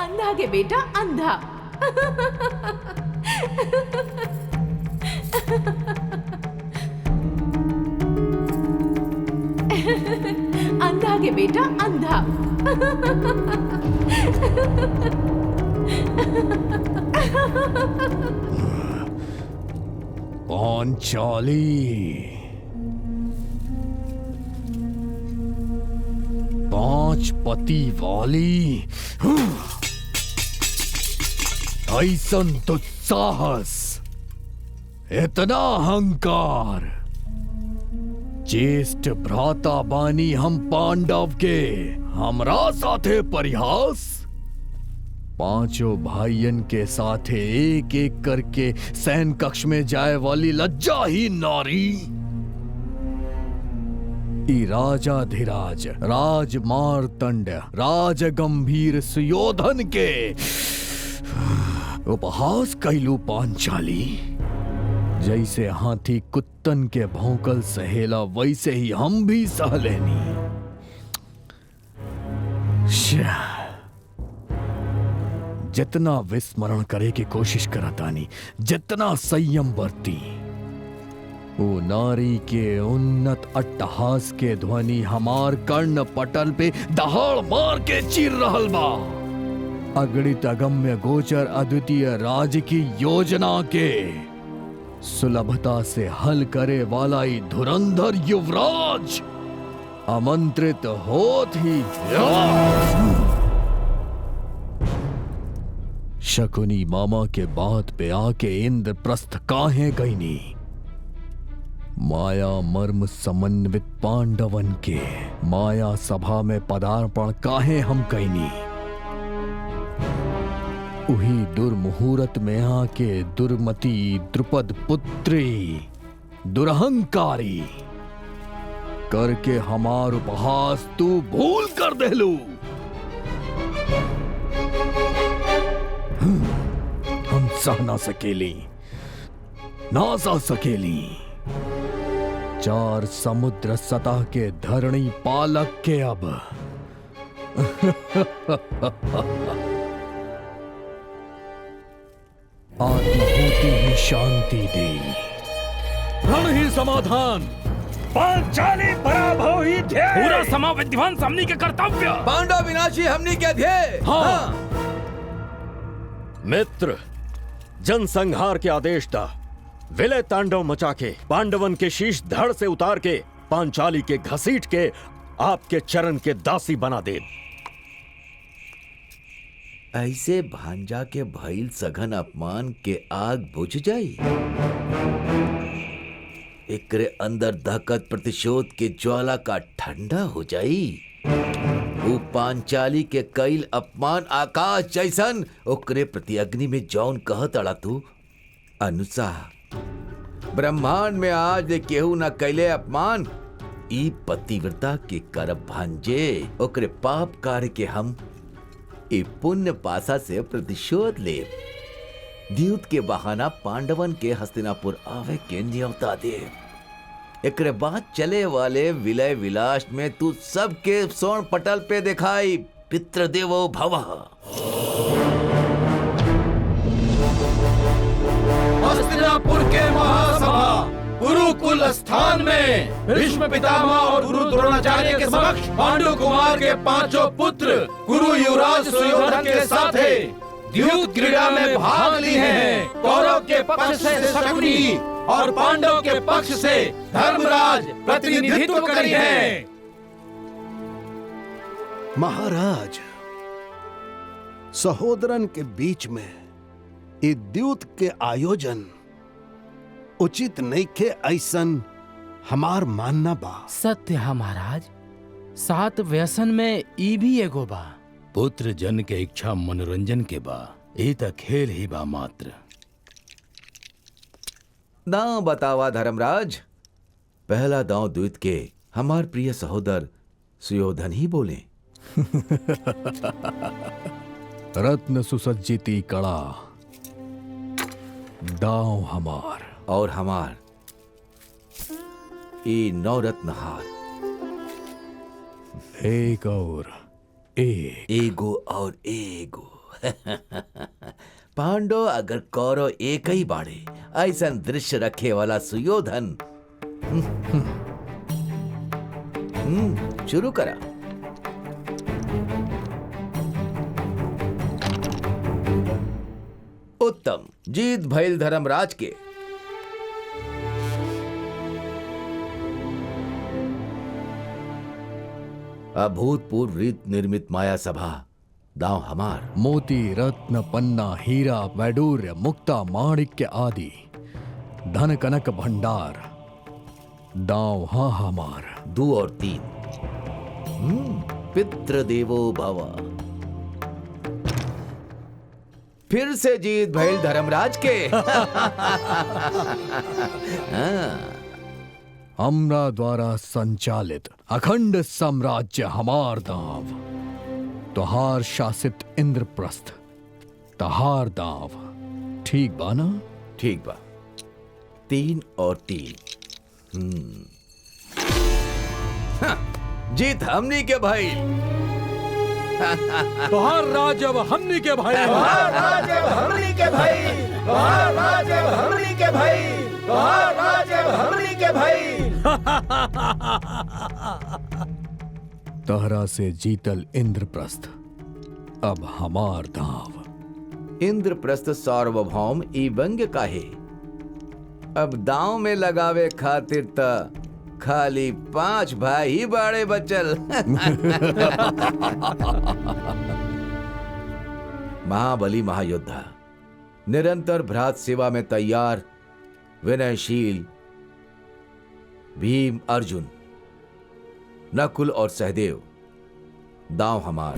अंधा के बेटा अंधा। अंधा के बेटा अंधा। पांचाली, 5 पति वाली, ऐसन दुस्साहस, इतना अहंकार। ज्येष्ठ भ्राता बानी हम पांडव के, हमरा साथे परिहास। 5 भाइयन के साथे एक एक करके सैन कक्ष में जाए वाली लज्जा ही नारी। ई राजाधिराज, राज मार्तंड, राज गंभीर सुयोधन के उपहास कैलू पांचाली। जैसे हाथी कुत्तन के भौंकल सहेला, वैसे ही हम भी सह लेनी। जितना विस्मरण करे की कोशिश करतानी, जितना संयम बरती, वो नारी के उन्नत अट्टहास के ध्वनि हमार कर्ण पटल पे दहाड़ मार के चीर रहल बा। अगणित अगम्य गोचर अद्वितीय राज की योजना के सुलभता से हल करे वाला ही धुरंधर युवराज आमंत्रित होत ही शकुनी मामा के बात पे आके इंद्रप्रस्थ काहे गईनी। माया मर्म समन्वित पांडवन के माया सभा में पदार्पण काहे हम कईनी। उही दुर्मुहूर्त में आके दुर्मति द्रुपद पुत्री दुरहंकारी करके हमार उपहास तू भूल कर देलू। हम सह ना सकेली, ना सह सकेली। 4 समुद्र सतह के धरणी पालक के अब आत्महूति ही शांति दे। रण ही समाधान, पांचाली पराभव ही ध्येय। पूरा समा विद्वान हमनी के कर्तव्य। पांडव विनाशी हमनी के ध्येय। हाँ। मित्र, जनसंहार के आदेश दा। विलय तांडव मचा के पांडवन के शीश धड़ से उतार के पांचाली के घसीट के आपके चरण के दासी बना दे। ऐसे भांजा के भइल सघन अपमान के आग बुझ जाई। एकरे अंदर दहकत प्रतिशोध के ज्वाला का ठंडा हो जाई। वो पांचाली के कईल अपमान आकाश जैसन, ओकरे प्रति अग्नि में जौन कहत अड़ा तू अनुसा। ब्रह्मांड में आज ले केहू न कैले अपमान। ई पतिव्रता के करब भांजे, ओकरे पाप कार्य के हम ए पुण्य पासा से प्रतिशोध ले। द्यूत के बहाना पांडवन के हस्तिनापुर आवे के न्योता दे। एकरे बाद चले वाले विलय विलास में तू सबके स्वर्ण पटल पे दिखाई पितृदेवो भवः। हस्तिनापुर के महासभा गुरुकुल स्थान में भीष्म पितामह और गुरु द्रोणाचार्य के समक्ष पांडु कुमार के 5 पुत्र गुरु युवराज सुयोधन के साथ द्यूत क्रीड़ा में भाग लिए हैं। कौरव के पक्ष से शकुनी और पांडव के पक्ष से धर्मराज प्रतिनिधित्व करी है। महाराज, सहोदरन के बीच में ये द्यूत के आयोजन उचित नइखे, ऐसन हमार मानना बा। सत्य है महाराज, 7 व्यसन में ई भी एगो बा। पुत्र जन के इच्छा मनोरंजन के बा, ई त खेल ही बा मात्र। दांव बतावा धर्मराज। पहला दांव द्यूत के हमार प्रिय सहोदर सुयोधन ही बोले। रत्न सुसज्जिती कड़ा, दांव हमार। और हमार ये 9 रत्न हार। एक और एक। एगो और एगो। पांडव अगर कौरव एक ही बाड़े ऐसा दृश्य रखे वाला सुयोधन। शुरू करा। उत्तम, जीत भइल धर्मराज के। अभूतपूर्व रीत निर्मित माया सभा, दांव हमार। मोती रत्न पन्ना हीरा वैडूर्य मुक्ता माणिक्य आदि धन कनक भंडार, दांव हाँ हमार। 2 और 3। पितृदेवो भव। फिर से जीत भइल धर्मराज के। हमरा द्वारा संचालित अखंड साम्राज्य हमार दांव, तोहार शासित इंद्रप्रस्थ तहार दांव। ठीक बा ना? ठीक बा। 3 और 3। जीत हमनी के भाई। तोहार राज अब हमनी के भाई। तोहार राज अब हमनी के भाई। तोहार राज अब हमनी के भाई। तोहार राज अब हमनी के भाई। तहरा से जीतल इंद्रप्रस्थ अब हमार दांव। इंद्रप्रस्थ सार्वभौम ई व्यंग्य काहे? अब दांव में लगावे खातिर त खाली 5 भाई ही बाड़े बचल। महाबली महायोद्धा, निरंतर भ्रात सेवा में तैयार, विनयशील भीम अर्जुन, नकुल और सहदेव, दांव हमार।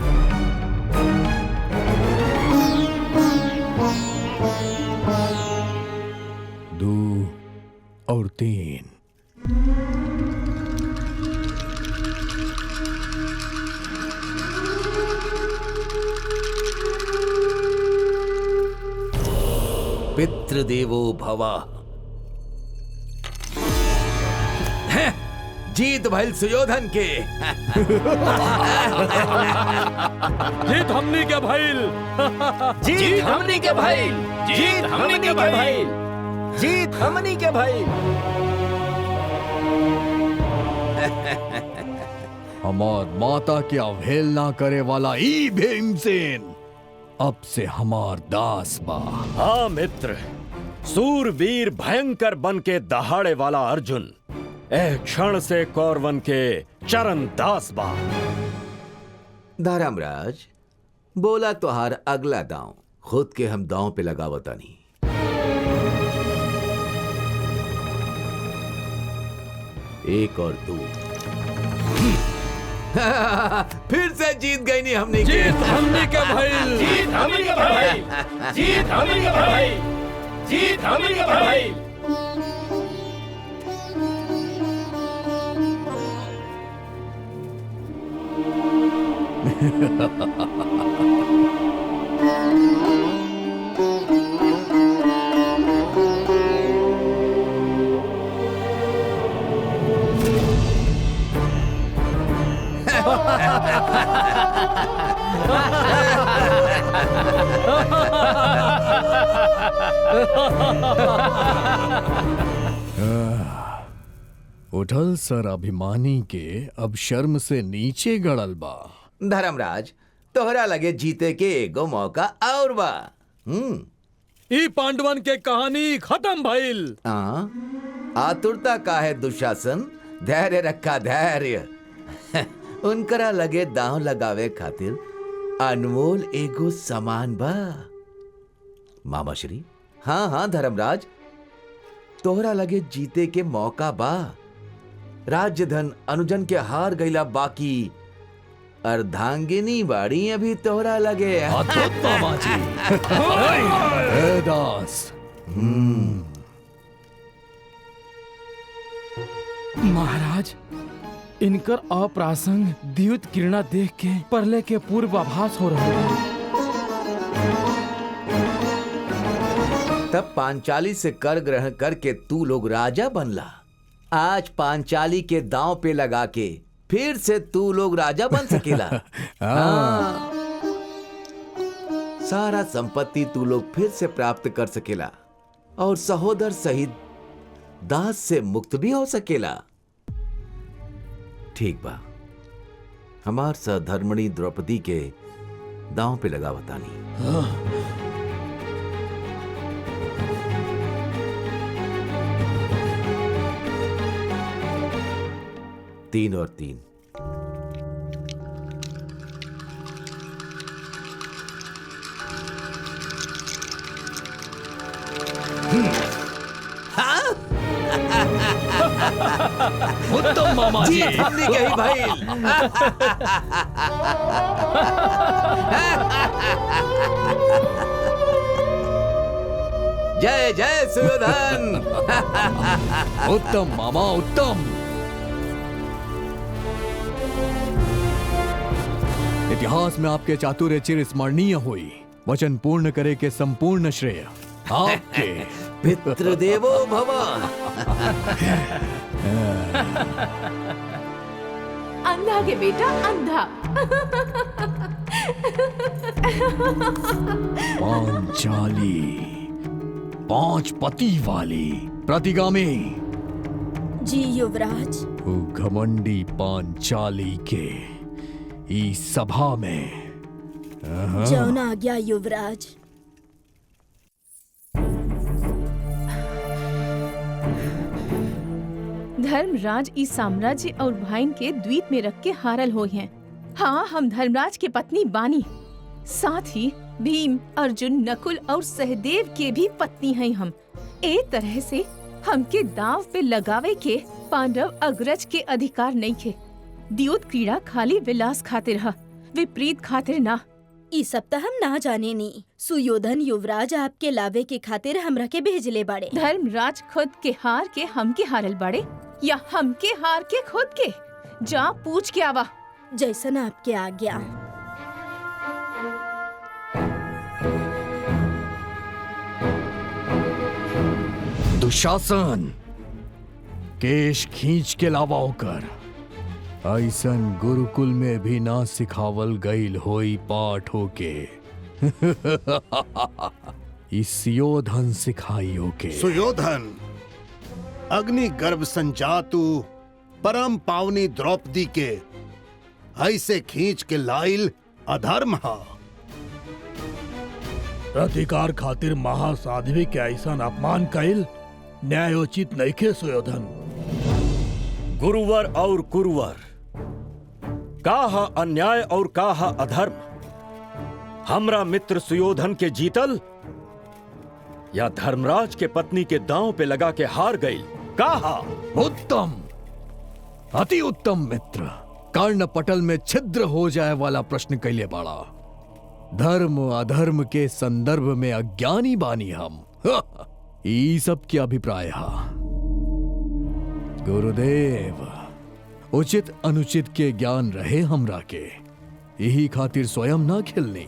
दो और 3। पितृदेवो भव। जीत भइल सुयोधन के। जीत हमनी के भाई। जीत हमनी के भाई। जीत हमनी के भाई। जीत हमनी के भाई। हमार माता की अवहेलना करे वाला ई भीमसेन अब से हमार दास बा। हाँ मित्र, सूरवीर भयंकर बन के दहाड़े वाला अर्जुन एक क्षण से कौरवन के चरण दास बा। धर्मराज, बोला तोहार अगला दांव खुद के हम दांव पे लगावतानी। एक और 2। फिर से जीत गई नहीं हमने। जीत हमनी के भाई। जीत हमनी के भाई। जीत हमनी के भाई। जीत हमनी के भाई। उठल सर अभिमानी के अब शर्म से नीचे गड़ल बा। धर्मराज, तोहरा लगे जीते के एगो मौका और बा। ई पांडवन के कहानी खत्म भइल। आतुरता का है दुशासन, धैर्य रखा धैर्य। उनकरा लगे दांव लगावे खातिर अनमोल एगो सामान बा। मामा श्री। हाँ धर्मराज, तोहरा लगे जीते के मौका बा। राज्य धन अनुजन के हार गईला बाकी अर्धांगिनी बाड़ी अभी तोहरा लगे। दास, महाराज, इनकर अप्रासंग द्युत किरणा देख के परले के पूर्वाभास हो रहा है। तब पांचाली से कर ग्रहण करके तू लोग राजा बनला। आज पांचाली के दांव पे लगा के फिर से तू लोग राजा बन सकेला। हाँ। सारा संपत्ति तू लोग फिर से प्राप्त कर सकेला और सहोदर सहित दास से मुक्त भी हो सकेला। ठीक बा, हमार सहधर्मणी द्रौपदी के दांव पे लगा बतानी। 3 और 3। उत्तम मामा जी। जीत हमने कही भाई। जय जय सुयोधन। उत्तम मामा उत्तम। इतिहास में आपके चातुर्य चिर स्मरणीय हुई। वचन पूर्ण करे के संपूर्ण श्रेय आपके। पितृदेवो भव। अंधा के बेटा अंधा। पांचाली 5 पति वाली प्रतिगामी जी युवराज। घमंडी पांचाली के इस सभा में जौन आ गया युवराज। धर्मराज इस साम्राज्य और भाइन के द्वीप में रख के हारल हुए हैं। हाँ, हम धर्मराज के पत्नी बानी, साथ ही भीम, अर्जुन, नकुल और सहदेव के भी पत्नी हैं हम। एक तरह से हमके दाव पे लगावे के पांडव अग्रज के अधिकार नहीं थे। द्यूत क्रीड़ा खाली विलास खातिर रहा, विपरीत खातिर ना। ई सब त हम ना जाने नी। सुयोधन युवराज आपके लावे के खातिर हमरा के भेजले बाड़े। धर्मराज खुद के हार के हमके हारल बाड़े या हमके हार के खुद के? जा पूछ के आवा। जैसन आपके आज्ञा। दुशासन केश खींच के लावा होकर ऐसन गुरुकुल में भी ना सिखावल गईल होई पाठ होके। इस सुयोधन सिखाई होके। सुयोधन अग्नि गर्भ संजातु परम पावनी द्रौपदी के ऐसे खींच के लाइल अधर्म हा। अधिकार खातिर महासाध्वी के ऐसा अपमान कैल न्यायोचित नइखे सुयोधन। गुरुवर और कुरुवर, काहा अन्याय और काहा अधर्म? हमरा मित्र सुयोधन के जीतल या धर्मराज के पत्नी के दांव पे लगा के हार गई? काहा? उत्तम, अति उत्तम मित्र। कर्ण पटल में छिद्र हो जाए वाला प्रश्न कैले बाड़ा। धर्म अधर्म के संदर्भ में अज्ञानी बानी हम। ई सब के अभिप्राय हा। गुरुदेव, उचित अनुचित के ज्ञान रहे हमरा के, यही खातिर स्वयं ना खेलनी,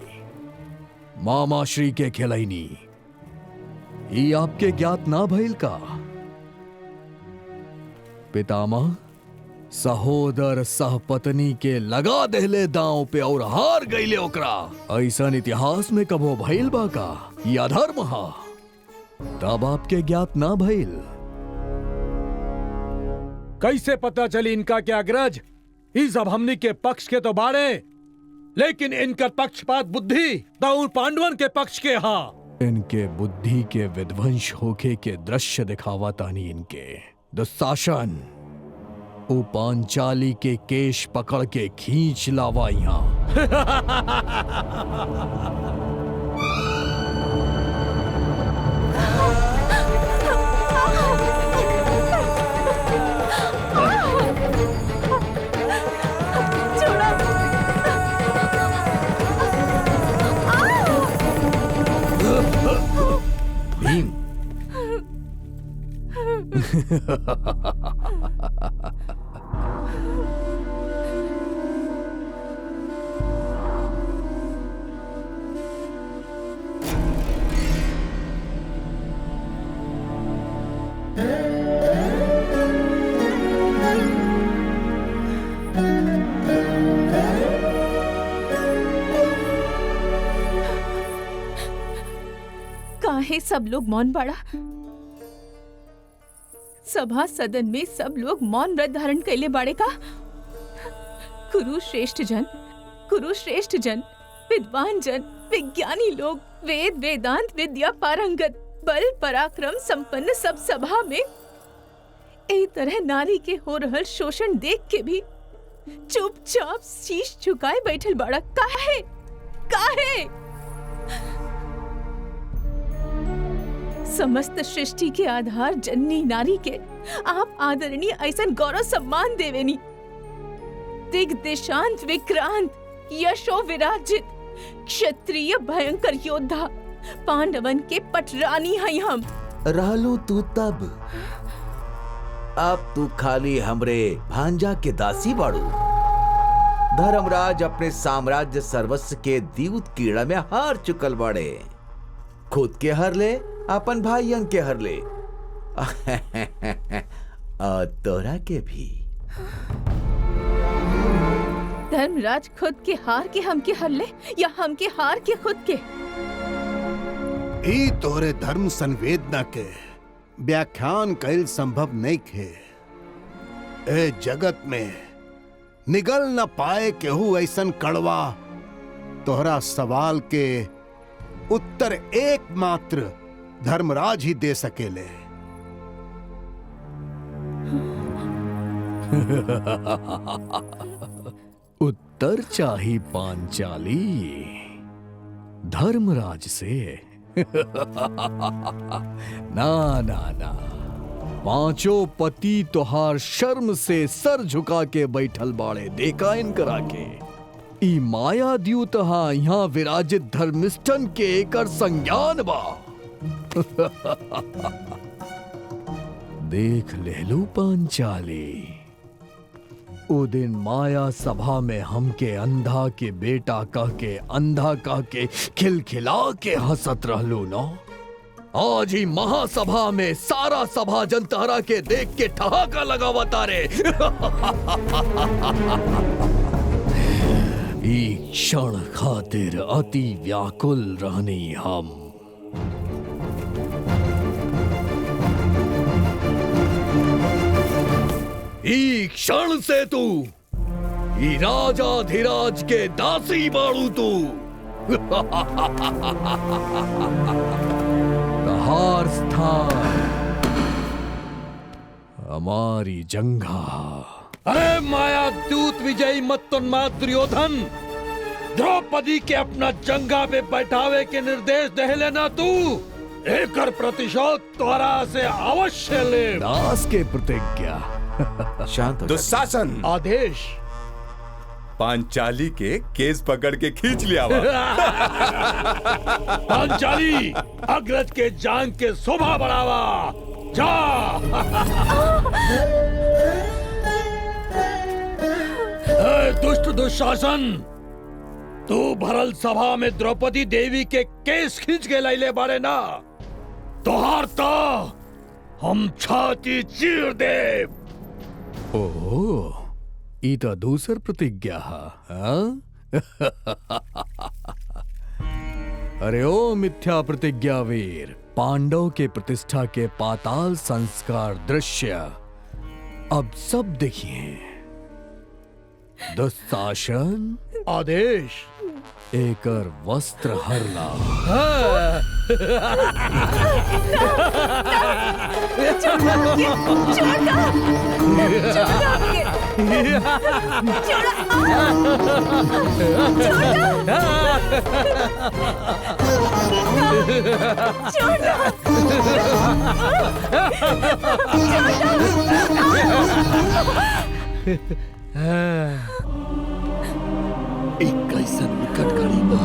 मामा श्री के खिलैनी। ई आपके ज्ञात ना भइल का? पितामह सहोदर सहपत्नी के लगा देले दांव पे और हार गईले ओकरा। ऐसन इतिहास में कबो भइल बा का? ई अधर्म हा। तब आपके ज्ञात ना भइल। कैसे पता चली इनका क्या अग्रज? इस अब हमनी के पक्ष के तो बाड़े, लेकिन इनका पक्षपात बुद्धि तो पांडवन के पक्ष के हा। इनके बुद्धि के विध्वंस होके के दृश्य दिखावा तानी इनके। दुशासन, ओ पांचाली के केश पकड़ के खींच लावा यहाँ। भीम, काहे सब लोग मौन बाड़ा? सभा सदन में सब लोग मौन व्रत धारण कैले बाड़े का? कुरुश्रेष्ठ जन, विद्वान जन, विज्ञानी लोग, वेद वेदांत विद्या पारंगत, बल पराक्रम संपन्न सब सभा में ए तरह नारी के हो रहल शोषण देख के भी चुपचाप शीश झुकाए बैठल बाड़ा। काहे? समस्त सृष्टि के आधार जननी नारी के आप आदरणीय ऐसन गौरव सम्मान देवेनी। दिग्देशांत विक्रांत यशो विराजित क्षत्रिय भयंकर योद्धा पांडवन के पटरानी हैं हम। रहलू तू तब, अब तू खाली हमरे भांजा के दासी बाड़ू। धर्मराज अपने साम्राज्य सर्वस्व के द्यूत कीड़ा में हार चुकल बाड़े। खुद के हर ले, अपन भाइयन के हर ले और तोरा के भी। धर्मराज खुद के हार के हम के हर ले या हम के हार के खुद के? ई तोरे धर्म संवेदना के व्याख्यान कैल संभव नहीं खे। ए जगत में निगल न पाए केहू ऐसन कड़वा। तोहरा सवाल के उत्तर एकमात्र धर्मराज ही दे सकेले। उत्तर चाही पांचाली धर्मराज से। ना, पांचों पति तोहार शर्म से सर झुका के बैठल बाड़े। देखा इनकरा के ई माया द्यूतहा यहाँ विराजित धर्मिष्ठन के एकर संज्ञान बा। देख लेलू पांचाली, ओ दिन माया सभा में हमके अंधा के बेटा कह के खिलखिला के हंसत रहलू न। आज ही महासभा में सारा सभा जनतहरा के देख के ठहाका लगावता रे। ई क्षण खातिर अति व्याकुल रहनी हम। ई क्षण से तू ई राजाधिराज के दासी बाड़ू तू। तहार स्थान हमारी जंघा। अरे माया दूत विजयी मत्तोन्माद दुर्योधन, द्रौपदी के अपना जंगा पे बैठावे के निर्देश दे लेना तू। एकर प्रतिशोध तोरा से अवश्य ले। दास के प्रतिज्ञा। शांत हो। दुशासन, आदेश। पांचाली के केस पकड़ के खींच लिया। पांचाली, अग्रज के जांग के शोभा बढ़ावा। जा। दुष्ट दुशासन, तू भरल सभा में द्रौपदी देवी के केस खींच के लाइले बारे ना। तोहार तो हम छाती चीर दे। ओह, ई तो दूसर प्रतिज्ञा हाँ? अरे ओ मिथ्या प्रतिज्ञा वीर, पांडव के प्रतिष्ठा के पाताल संस्कार दृश्य अब सब देखिए। दुशासन, आदेश। एकर वस्त्र हरला। एक कैसन विकट घड़ी बा।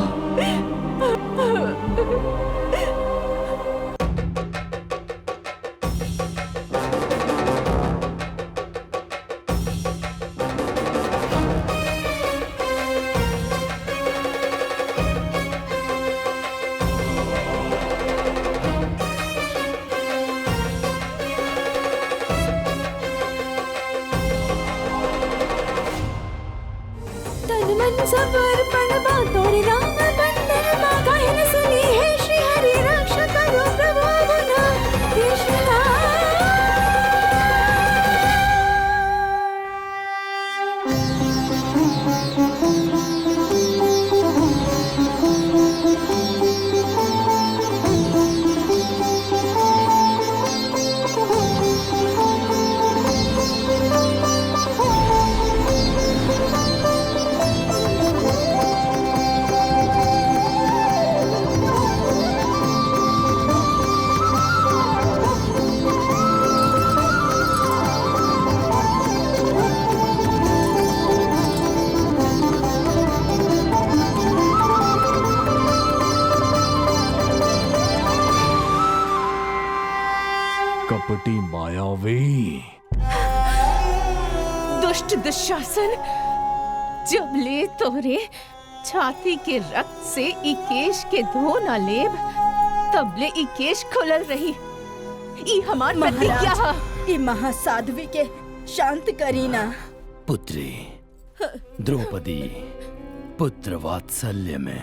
तन मन समर्पण बा तोरे नाम बंदन बा काहे न सुनी है श्री हरि कपटी मायावी। दुष्ट दुशासन, जब ले तोरे छाती के रक्त से ई केश के धो न लेब, तब ले ई केश खुलल रही। ई हमार प्रतिज्ञा है। ई महासाध्वी के शांत करीना। पुत्री द्रौपदी पुत्र वात्सल्य में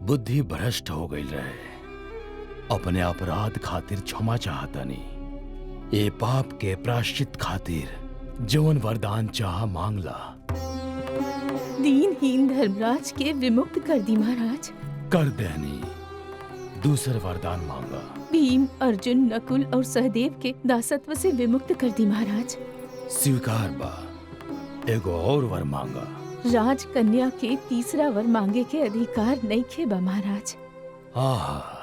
बुद्धि भ्रष्ट हो गई रहे। अपने अपराध खातिर क्षमा चाहतनी। ये पाप के प्रायश्चित खातिर जौन वरदान चाह मांगला। दीनहीन धर्मराज के विमुक्त कर दी महाराज। कर देनी। दूसर वरदान मांगा। भीम, अर्जुन, नकुल और सहदेव के दासत्व से विमुक्त कर दी महाराज। स्वीकार बा। एगो और वर मांगा। राज कन्या के तीसरा वर मांगे के अधिकार नहीं खे बा महाराज। आहा,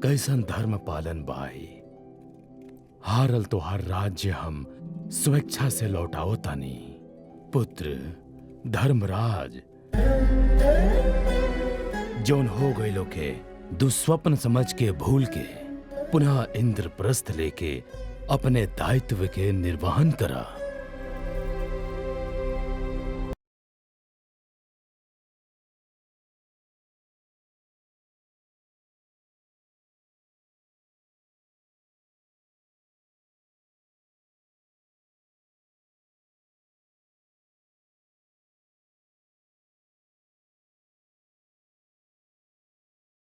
कैसन धर्म पालन बाई। हारल तो हर राज्य हम स्वेच्छा से लौटाओ तानी। पुत्र धर्मराज, जौन हो गए के दुस्वप्न समझ के भूल के पुनः इंद्रप्रस्थ लेके अपने दायित्व के निर्वहन करा।